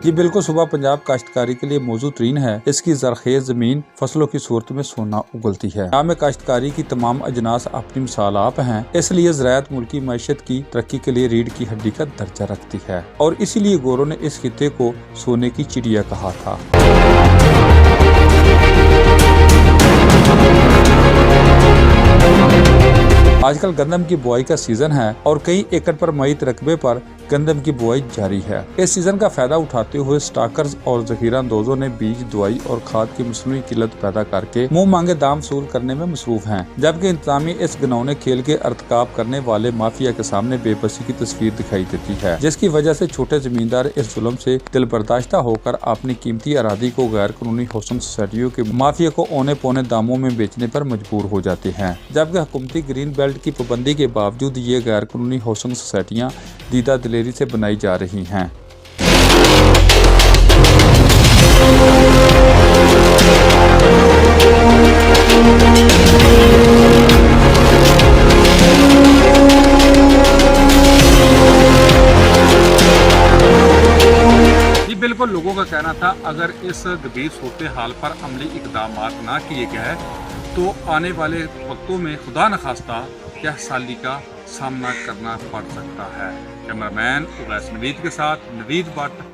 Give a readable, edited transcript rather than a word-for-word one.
ये बिल्कुल सुबह पंजाब काश्तकारी के लिए मौजूद तरीन है। इसकी जरखेज जमीन फसलों की सूरत में सोना उगलती है। यहाँ में काश्तकारी की तमाम अजनास अपनी मिसाल आप हैं। इसलिए ज़राअत मुल्की मईशत की तरक्की के लिए रीढ़ की हड्डी का दर्जा रखती है और इसीलिए गोरों ने इस खित्ते को सोने की चिड़िया कहा था। आजकल गंदम की बुआई का सीजन है और कई एकड़ पर मईत रकबे पर गंदम की बुआई जारी है। इस सीजन का फायदा उठाते हुए स्टॉकर्स और जखीरा अंदोजों ने बीज, दवाई और खाद की मसनूई किल्लत पैदा करके मुंह मांगे दाम वसूल करने में मसरूफ हैं, जबकि इंतजामिया इस घिनौने खेल के अर्तकाब करने वाले माफिया के सामने बेबसी की तस्वीर दिखाई देती है, जिसकी वजह से छोटे जमींदार इस जुल्म से दिलबर्दाश्ता होकर अपनी कीमती अरादी को गैर कानूनी हाउसिंग सोसाइटियों के माफिया को औने पौने दामों में बेचने पर मजबूर हो जाते हैं। जबकि हुकूमती ग्रीन बेल्ट की पाबंदी के बावजूद ये गैर कानूनी हाउसिंग सोसाइटियाँ दीदा दिलेरी से बनाई जा रही हैं। बिल्कुल लोगों का कहना था, अगर इस गंभीर सूरत हाल पर अमली इकदाम ना किए गए तो आने वाले वक्तों में खुदा न खास्ता क्या साली का सामना करना पड़ सकता है। कैमरामैन उवैस नवीद के साथ नवीद भट्ट।